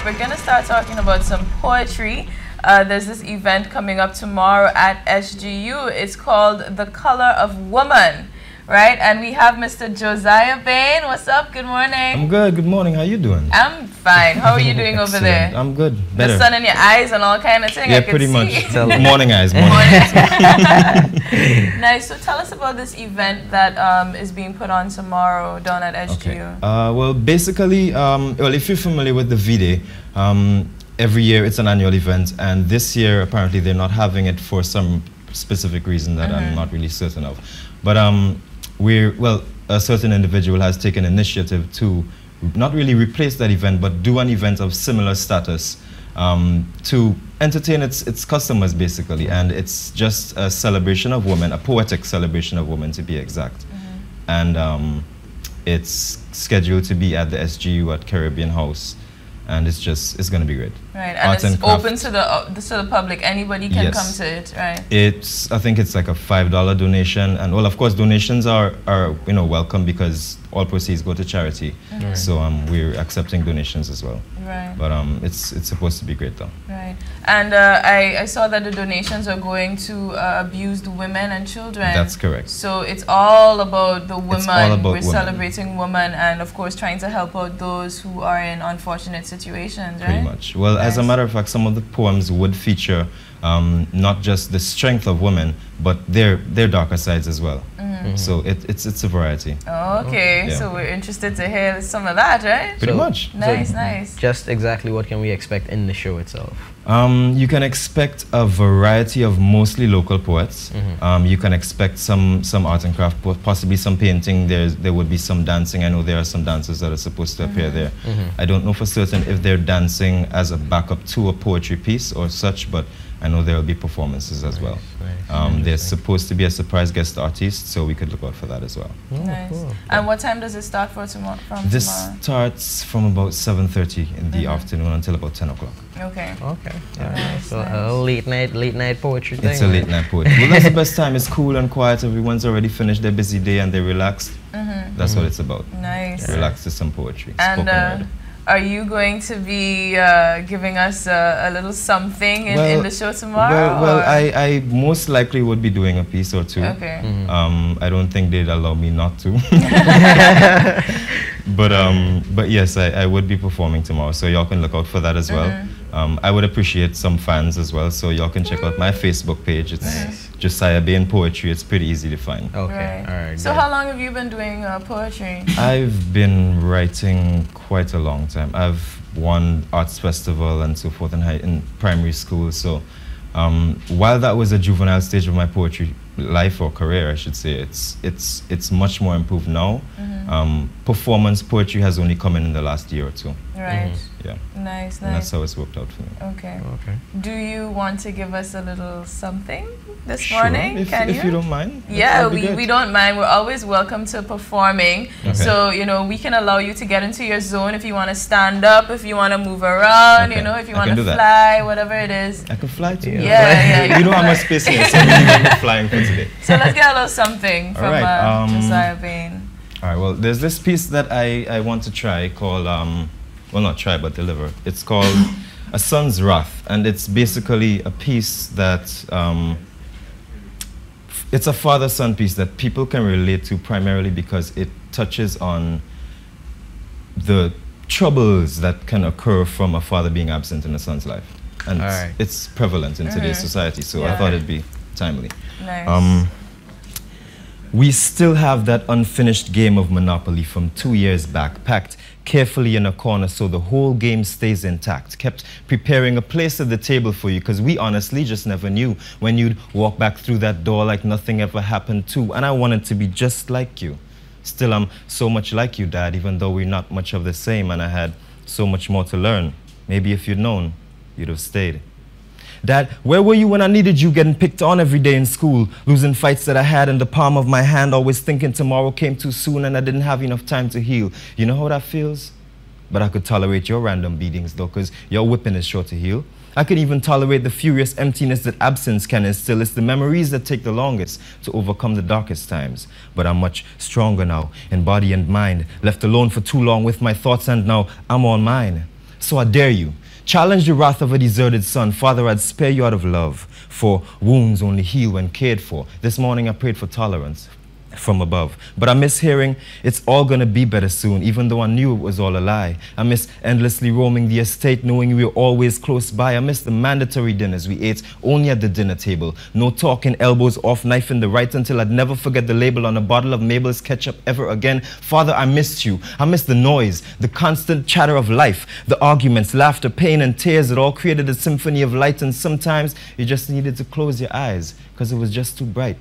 we're going to start talking about some poetry. There's this event coming up tomorrow at SGU. It's called The Color of Woman, right? And we have Mr. Josiah Bain. What's up? Good morning. I'm good. Good morning. How you doing? I'm fine. How are you doing over there? I'm good. Better. The sun in your eyes and all kind of thing. Yeah, I can pretty see. much. Morning eyes. Morning eyes. Nice. So tell us about this event that is being put on tomorrow down at SGU. Okay. Well, basically, well, if you're familiar with the V-Day, every year it's an annual event, and this year apparently they're not having it for some specific reason that I'm not really certain of. But a certain individual has taken initiative to not really replace that event, but do an event of similar status to entertain its customers, basically. And it's just a celebration of women, a poetic celebration of women, to be exact. And it's scheduled to be at the SGU at Caribbean House. And it's going to be great. Right, and it's open to the public. Anybody can come to it, right? I think it's like a $5 donation, and well, of course, donations are welcome because all proceeds go to charity. So we're accepting donations as well. Right. But it's supposed to be great though. Right, and I saw that the donations are going to abused women and children. That's correct. So it's all about the women. It's all about We're celebrating women, and of course trying to help out those who are in unfortunate situations, right? Pretty much. Well, as a matter of fact, some of the poems would feature not just the strength of women, but their darker sides as well. So it's a variety. Okay, so we're interested to hear some of that, right? Pretty much. Nice, nice. Just exactly what can we expect in the show itself? You can expect a variety of mostly local poets. You can expect some art and craft, possibly some painting. There would be some dancing. I know there are some dancers that are supposed to appear there. I don't know for certain if they're dancing as a backup to a poetry piece or such, but I know there will be performances as well. There's supposed to be a surprise guest artist, so we could look out for that as well. Nice. Cool. And what time does it start for tomorrow? This starts from about 7:30 in the afternoon until about 10 o'clock. Okay. Okay. Nice, so a late night poetry thing. It's a late night poetry. Well, that's the best time. It's cool and quiet. Everyone's already finished their busy day and they're relaxed. That's what it's about. Nice. Relax to some poetry. And are you going to be giving us a little something in the show tomorrow? Well, I most likely would be doing a piece or two. Okay. I don't think they'd allow me not to. But yes, I would be performing tomorrow, so y'all can look out for that as well. I would appreciate some fans as well, so y'all can check out my Facebook page. It's Josiah Bain Poetry. It's pretty easy to find. Okay. All right. So how long have you been doing poetry? I've been writing quite a long time. I've won arts festival and so forth in primary school. So while that was a juvenile stage of my poetry life or career, I should say, it's much more improved now. Performance poetry has only come in the last year or two. Right. Yeah. Nice. And that's how it's worked out for me. Okay. Do you want to give us a little something this morning? If you don't mind. Yeah, we don't mind. We're always welcome to performing. So, we can allow you to get into your zone if you want to stand up, if you want to move around, if you want to fly, whatever it is. I can fly too. Yeah. You don't have much space here, so we need flying for today. So let's get a little something from Josiah Bain. All right, well, there's this piece that I want to try called, well, not try, but deliver. It's called A Son's Wrath, and it's basically a piece that, it's a father-son piece that people can relate to primarily because it touches on the troubles that can occur from a father being absent in a son's life. And it's prevalent in today's society, so I thought it'd be timely. Nice. We still have that unfinished game of Monopoly from 2 years back, packed carefully in a corner so the whole game stays intact. Kept preparing a place at the table for you because we honestly just never knew when you'd walk back through that door like nothing ever happened too. And I wanted to be just like you. Still, I'm so much like you, Dad, even though we're not much of the same and I had so much more to learn. Maybe if you'd known, you'd have stayed. Dad, where were you when I needed you, getting picked on every day in school, losing fights that I had in the palm of my hand, always thinking tomorrow came too soon and I didn't have enough time to heal. You know how that feels? But I could tolerate your random beatings though, because your whipping is sure to heal. I could even tolerate the furious emptiness that absence can instill. It's the memories that take the longest to overcome the darkest times. But I'm much stronger now, in body and mind, left alone for too long with my thoughts, and now I'm on mine. So I dare you. Challenge the wrath of a deserted son. Father, I'd spare you out of love, for wounds only heal when cared for. This morning I prayed for tolerance from above. But I miss hearing it's all gonna be better soon, even though I knew it was all a lie. I miss endlessly roaming the estate, knowing we were always close by. I miss the mandatory dinners we ate only at the dinner table. No talking, elbows off, knife in the right, until I'd never forget the label on a bottle of Mabel's ketchup ever again. Father, I missed you. I miss the noise, the constant chatter of life, the arguments, laughter, pain, and tears. It all created a symphony of light, and sometimes you just needed to close your eyes because it was just too bright.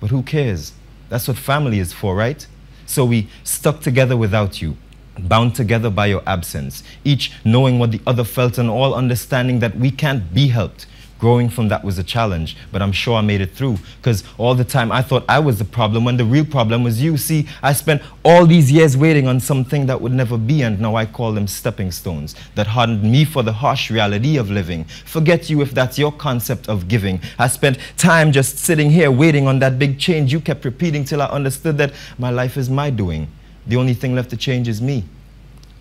But who cares? That's what family is for, right? So we stuck together without you, bound together by your absence, each knowing what the other felt and all understanding that we can't be helped. Growing from that was a challenge, but I'm sure I made it through, because all the time I thought I was the problem when the real problem was you. See, I spent all these years waiting on something that would never be, and now I call them stepping stones that hardened me for the harsh reality of living. Forget you if that's your concept of giving. I spent time just sitting here waiting on that big change you kept repeating till I understood that my life is my doing. The only thing left to change is me.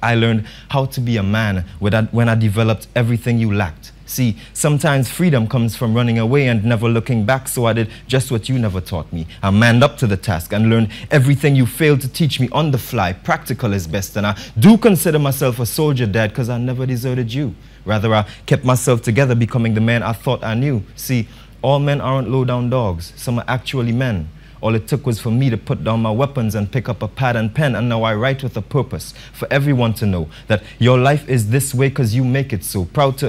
I learned how to be a man when I developed everything you lacked. See, sometimes freedom comes from running away and never looking back, so I did just what you never taught me. I manned up to the task and learned everything you failed to teach me on the fly. Practical is best, and I do consider myself a soldier, Dad, because I never deserted you. Rather, I kept myself together, becoming the man I thought I knew. See, all men aren't low-down dogs. Some are actually men. All it took was for me to put down my weapons and pick up a pad and pen, and now I write with a purpose for everyone to know that your life is this way because you make it so. Proud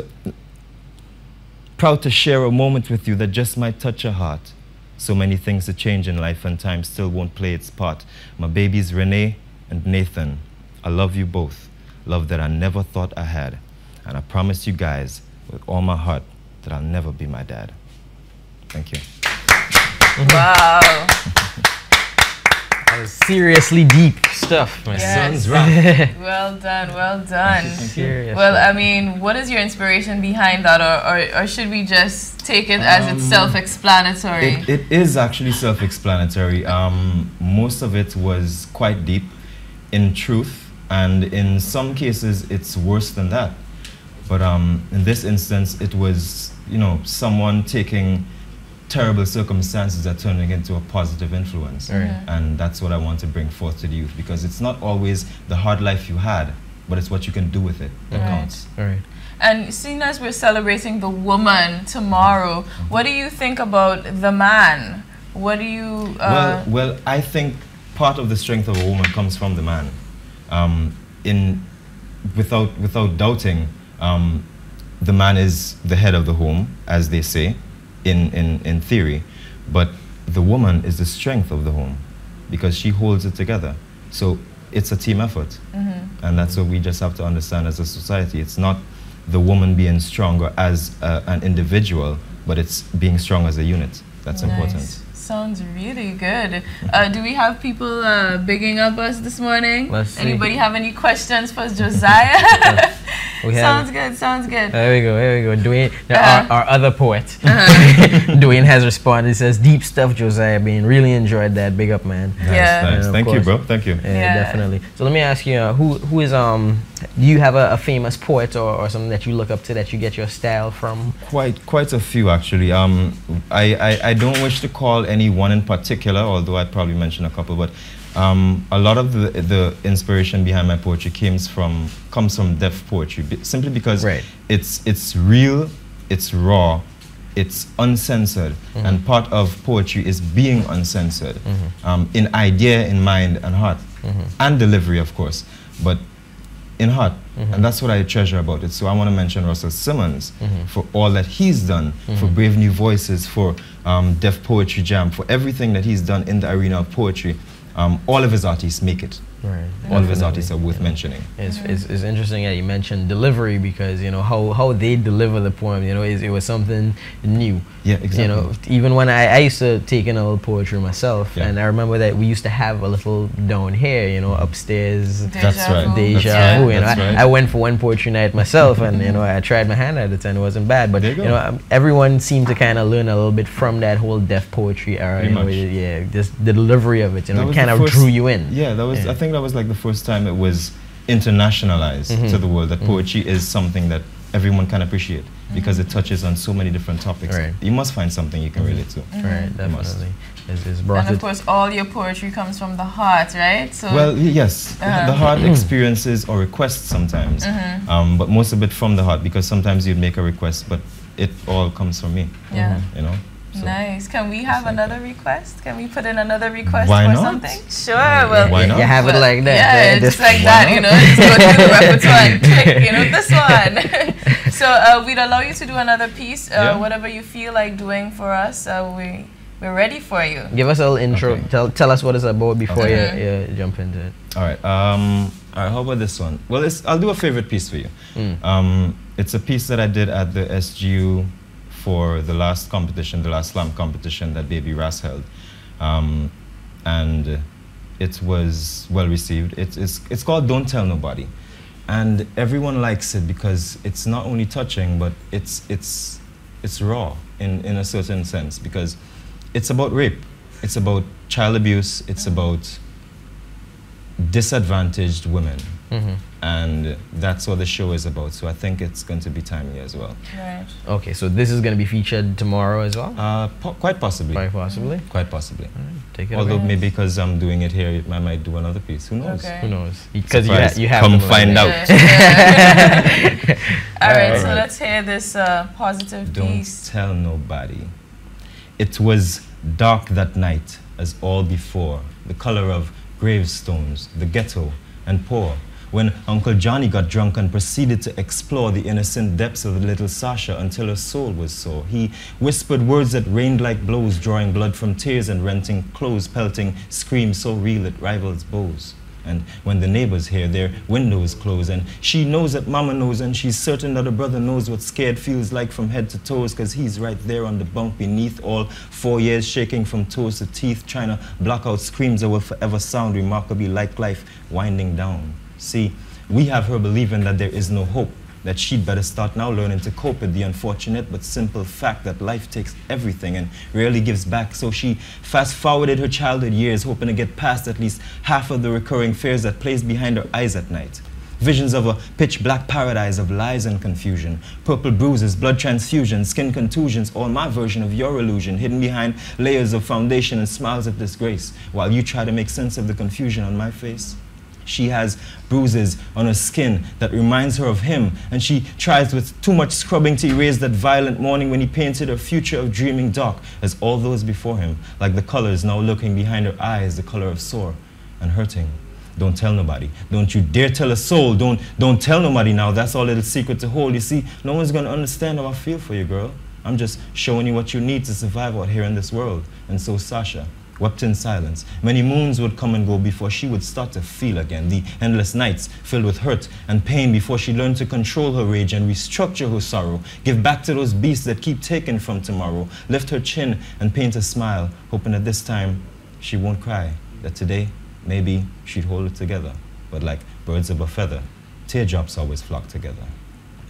to share a moment with you that just might touch your heart. So many things to change in life, and time still won't play its part. My babies Renee and Nathan, I love you both. Love that I never thought I had. And I promise you guys with all my heart that I'll never be my dad. Thank you. Wow. That was seriously deep stuff, my Yes. son's right. Well done, well done. Seriously. Well, I mean, what is your inspiration behind that, or should we just take it as it's self-explanatory? It is actually self-explanatory. Most of it was quite deep in truth, and in some cases it's worse than that. But in this instance, it was, you know, someone taking terrible circumstances that turning into a positive influence. And that's what I want to bring forth to the youth, because it's not always the hard life you had, but it's what you can do with it that counts. And seeing as we're celebrating the woman tomorrow, what do you think about the man? What do you... Well, I think part of the strength of a woman comes from the man. Without doubting, the man is the head of the home, as they say, in theory, but the woman is the strength of the home because she holds it together. So it's a team effort, and that's what we just have to understand as a society. It's not the woman being stronger as an individual, but it's being strong as a unit. That's important. Sounds really good. Do we have people bigging up us this morning? Let's see. Anybody have any questions for Josiah? Sounds good, sounds good. There we go. Dwayne, our other poet, Dwayne has responded. He says, deep stuff, Josiah Bain. Really enjoyed that. Big up, man. Nice. Thank you, bro. Thank you. Yeah, definitely. So let me ask you, who is, do you have a famous poet or something that you look up to that you get your style from? Quite a few, actually. I don't wish to call any one in particular, although I'd probably mention a couple, but a lot of the inspiration behind my poetry comes from deaf poetry, simply because it's real, it's raw, it's uncensored, and part of poetry is being uncensored, in idea, in mind, and heart, and delivery, of course, but in heart, and that's what I treasure about it. So I want to mention Russell Simmons for all that he's done, for Brave New Voices, for Deaf Poetry Jam, for everything that he's done in the arena of poetry. All of his artists make it. All of his artists are worth mentioning. It's interesting that you mentioned delivery, because you know how they deliver the poem. You know, it was something new. Yeah, exactly. You know, even when I used to take in a little poetry myself, and I remember that we used to have a little down here. You know, upstairs. That's right. Deja vu. You know, I went for one poetry night myself, and you know, I tried my hand at it, and it wasn't bad. But you know, everyone seemed to kind of learn a little bit from that whole deaf poetry era. You know, yeah, just the delivery of it. You know, it kind of drew you in. Yeah, that was. I think that was like the first time it was internationalize to the world that poetry is something that everyone can appreciate because it touches on so many different topics. Right. You must find something you can relate to. Right, definitely. And of course, all your poetry comes from the heart, right? So well, yes, the heart experiences or requests sometimes, but most of it from the heart because sometimes you'd make a request, but it all comes from me. Yeah. You know. So nice. Can we have another request? Can we put in another request Why for not? something? Sure. Well, why not? You have it like that. Yeah, just like that, you know. Just go through the repertoire and click, you know, this one. So we'd allow you to do another piece, whatever you feel like doing for us. We're ready for you. Give us a little intro. Okay. Tell us what it's about before you jump into it. All right. All right. How about this one? Well, I'll do a favorite piece for you. It's a piece that I did at the SGU for the last competition, the last slam competition that Baby Ras held, and it was well received. It's called "Don't Tell Nobody," and everyone likes it because it's not only touching, but it's raw in a certain sense because it's about rape, it's about child abuse, it's about disadvantaged women. And that's what the show is about. So I think it's going to be timely as well. Right. Okay, so this is going to be featured tomorrow as well? Quite possibly. Quite possibly? Quite possibly. Take it Although away. maybe because I'm doing it here, I might do another piece. Who knows? Okay. Who knows? Because you have Come them find already. out. Yeah. All right, so Alright. let's hear this positive Don't piece. tell nobody. It was dark that night as all before, the color of gravestones, the ghetto, and poor. When Uncle Johnny got drunk and proceeded to explore the innocent depths of little Sasha until her soul was sore. He whispered words that rained like blows, drawing blood from tears and renting clothes, pelting screams so real it rivals bows. And when the neighbors hear, their windows close, and she knows that mama knows, and she's certain that her brother knows what scared feels like from head to toes, cause he's right there on the bunk beneath, all 4 years shaking from toes to teeth, trying to block out screams that will forever sound remarkably like life winding down. See, we have her believing that there is no hope, that she'd better start now learning to cope with the unfortunate but simple fact that life takes everything and rarely gives back. So she fast-forwarded her childhood years, hoping to get past at least half of the recurring fears that plays behind her eyes at night. Visions of a pitch-black paradise of lies and confusion, purple bruises, blood transfusions, skin contusions, all my version of your illusion, hidden behind layers of foundation and smiles of disgrace, while you try to make sense of the confusion on my face. She has bruises on her skin that reminds her of him, and she tries with too much scrubbing to erase that violent morning when he painted her future of dreaming dark as all those before him, like the colors now looking behind her eyes, the color of sore and hurting. Don't tell nobody. Don't you dare tell a soul. Don't tell nobody now. That's our little secret to hold. You see, no one's going to understand how I feel for you, girl. I'm just showing you what you need to survive out here in this world. And so Sasha wept in silence. Many moons would come and go before she would start to feel again. The endless nights filled with hurt and pain before she learned to control her rage and restructure her sorrow. Give back to those beasts that keep taking from tomorrow. Lift her chin and paint a smile, hoping that this time she won't cry. That today, maybe she'd hold it together. But like birds of a feather, teardrops always flock together.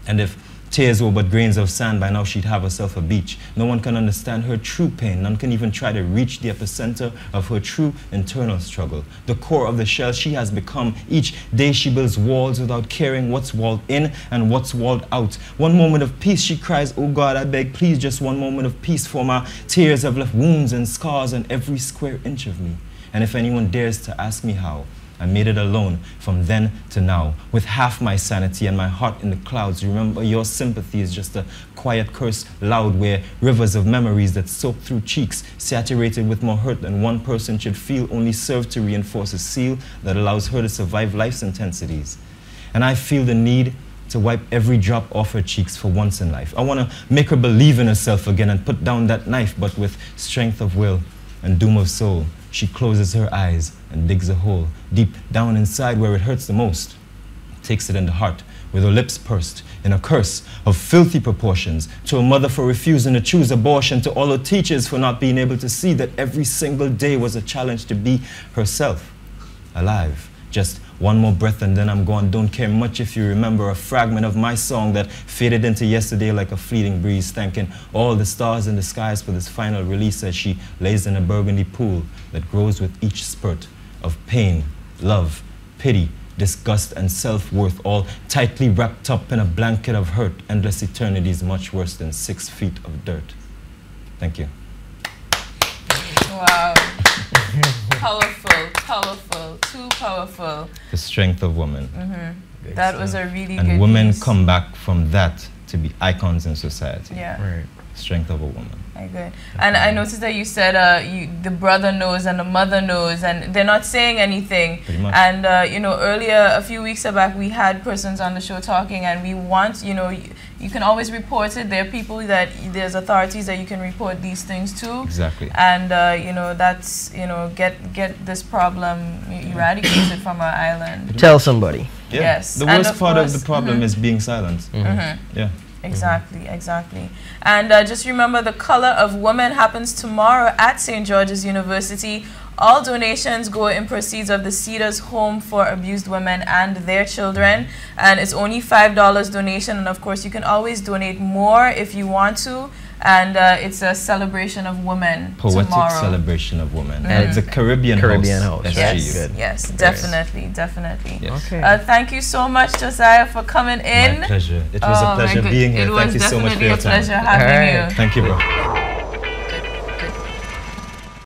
And if tears were but grains of sand, by now she'd have herself a beach. No one can understand her true pain. None can even try to reach the epicenter of her true internal struggle. The core of the shell she has become. Each day she builds walls without caring what's walled in and what's walled out. One moment of peace she cries, oh God, I beg, please, just one moment of peace, for my tears have left wounds and scars on every square inch of me. And if anyone dares to ask me how, I made it alone from then to now, with half my sanity and my heart in the clouds. Remember, your sympathy is just a quiet curse loud, where rivers of memories that soak through cheeks, saturated with more hurt than one person should feel, only serve to reinforce a seal that allows her to survive life's intensities. And I feel the need to wipe every drop off her cheeks for once in life. I want to make her believe in herself again and put down that knife, but with strength of will and doom of soul. She closes her eyes and digs a hole deep down inside where it hurts the most. Takes it in the heart with her lips pursed in a curse of filthy proportions, to a mother for refusing to choose abortion, to all her teachers for not being able to see that every single day was a challenge to be herself, alive. Just one more breath and then I'm gone. Don't care much if you remember a fragment of my song that faded into yesterday like a fleeting breeze, thanking all the stars in the skies for this final release as she lays in a burgundy pool that grows with each spurt of pain, love, pity, disgust, and self-worth, all tightly wrapped up in a blanket of hurt. Endless eternity is much worse than 6 feet of dirt. Thank you. Wow. Powerful, powerful, too powerful. The strength of women. That was a really good And women piece. come back from that to be icons in society. Yeah. Right. Strength of a woman. Good. And I noticed that you said the brother knows and the mother knows, and they're not saying anything. Pretty much. And you know, earlier, a few weeks back, we had persons on the show talking, and we want, you know, you can always report it. There are people that, there's authorities that you can report these things to. Exactly. And you know, that's, you know, get this problem eradicated from our island. Tell somebody. Yeah. Yes. The And worst of part of course- the problem is being silent. Yeah. Exactly, exactly. And just remember, the Color of Woman happens tomorrow at St. George's University. All donations go in proceeds of the Cedars Home for Abused Women and their children. And it's only $5 donation. And of course, you can always donate more if you want to. And it's a celebration of women Poetic tomorrow. celebration of women. And it's a Caribbean house. Yes, SGU. yes, definitely, definitely. Yes. Okay. Thank you so much, Josiah, for coming in. My pleasure. It was a pleasure being here. Thank you so much for your time. It was definitely a pleasure having you. Thank you, bro.